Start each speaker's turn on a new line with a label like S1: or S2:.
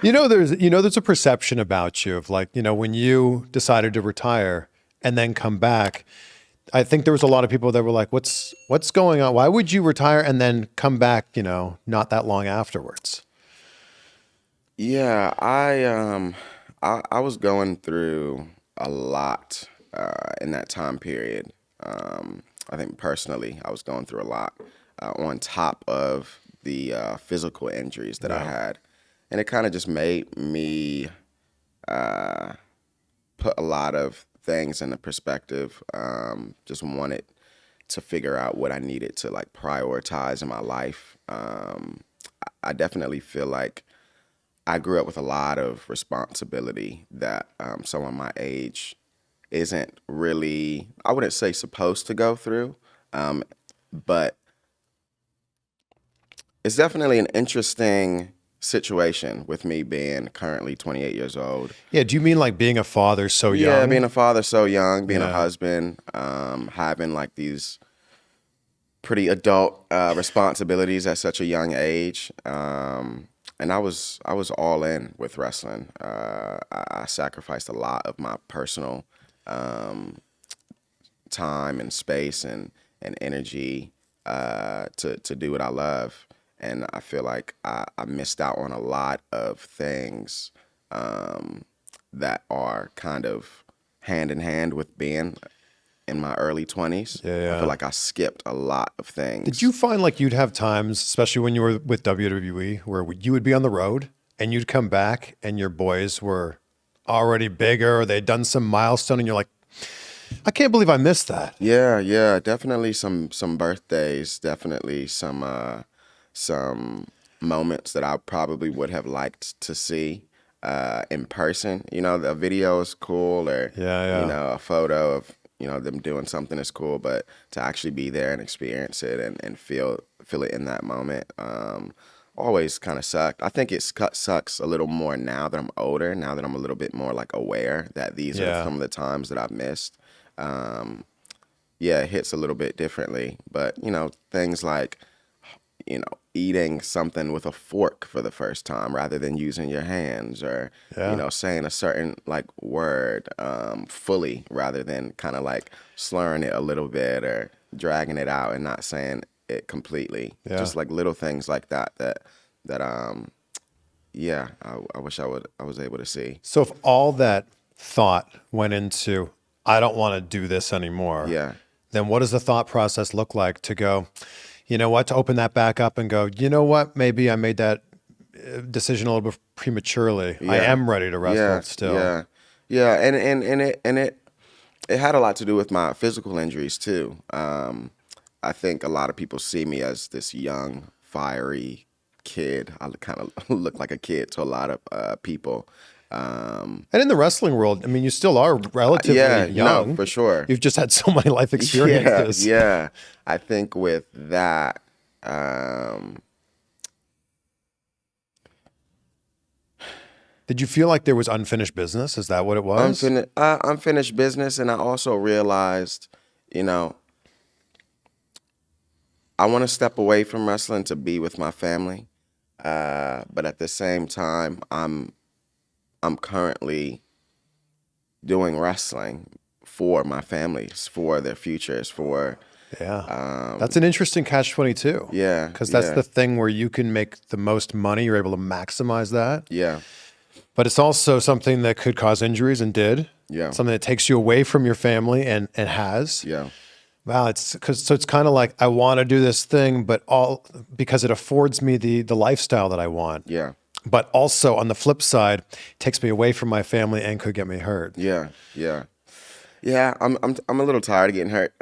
S1: there's a perception about you of like, when you decided to retire and then come back, I think there was a lot of people that were like, what's going on? Why would you retire and then come back, not that long afterwards?
S2: Yeah, I was going through a lot in that time period. I think personally, I was going through a lot on top of the physical injuries that I
S1: Yeah.
S2: had, and it kind of just made me put a lot of things into perspective. Just wanted to figure out what I needed to like prioritize in my life. I definitely feel like I grew up with a lot of responsibility that someone my age isn't really, I wouldn't say supposed to go through, but it's definitely an interesting situation with me being currently 28 years old.
S1: Yeah. Do you mean like being a father so
S2: Yeah,
S1: young?
S2: being a father so young, being a
S1: Yeah.
S2: husband, having like these pretty adult responsibilities at such a young age. And I was all in with wrestling. I sacrificed a lot of my personal time and space and energy to do what I love. And I feel like I missed out on a lot of things that are kind of hand in hand with being in my early 20s.
S1: Yeah,
S2: I
S1: yeah.
S2: feel like I skipped a lot of things.
S1: Did you find like you'd have times, especially when you were with WWE, where you would be on the road and you'd come back and your boys were already bigger or they'd done some milestone and you're like, I can't believe I missed that.
S2: Yeah, definitely some birthdays, definitely some moments that I probably would have liked to see in person. The video is cool, or
S1: Yeah.
S2: a photo of them doing something is cool, but to actually be there and experience it and feel it in that moment always kind of sucked. I think sucks a little more now that I'm older, now that I'm a little bit more like aware that these are
S1: Yeah.
S2: some of the times that I've missed. Yeah, it hits a little bit differently, but things like eating something with a fork for the first time rather than using your hands, or
S1: Yeah.
S2: saying a certain like word fully rather than kind of like slurring it a little bit or dragging it out and not saying it completely.
S1: Yeah.
S2: Just like little things like that yeah, I wish I was able to see.
S1: So if all that thought went into, I don't want to do this anymore,
S2: Yeah.
S1: then what does the thought process look like to go, you know what, to open that back up and go, you know what, maybe I made that decision a little bit prematurely. I
S2: Yeah.
S1: am ready to wrestle still.
S2: Yeah, and it had a lot to do with my physical injuries too. I think a lot of people see me as this young, fiery kid. I kind of look like a kid to a lot of people.
S1: And in the wrestling world, I mean, you still are relatively
S2: Yeah,
S1: young.
S2: no, for sure.
S1: You've just had so many life experiences.
S2: Yeah. I think with that,
S1: Did you feel like there was unfinished business? Is that what it was?
S2: unfinished business, and I also realized, I want to step away from wrestling to be with my family, but at the same time, I'm currently doing wrestling for my families, for their futures, for
S1: Yeah. That's an interesting catch-22.
S2: yeah,
S1: Because that's
S2: yeah,
S1: the thing where you can make the most money. You're able to maximize that.
S2: yeah,
S1: But it's also something that could cause injuries and did.
S2: yeah,
S1: Something that takes you away from your family and has.
S2: yeah,
S1: Wow, it's kind of like I want to do this thing, but all because it affords me the lifestyle that I want.
S2: yeah,
S1: But also on the flip side, takes me away from my family and could get me hurt.
S2: yeah. I'm a little tired of getting hurt.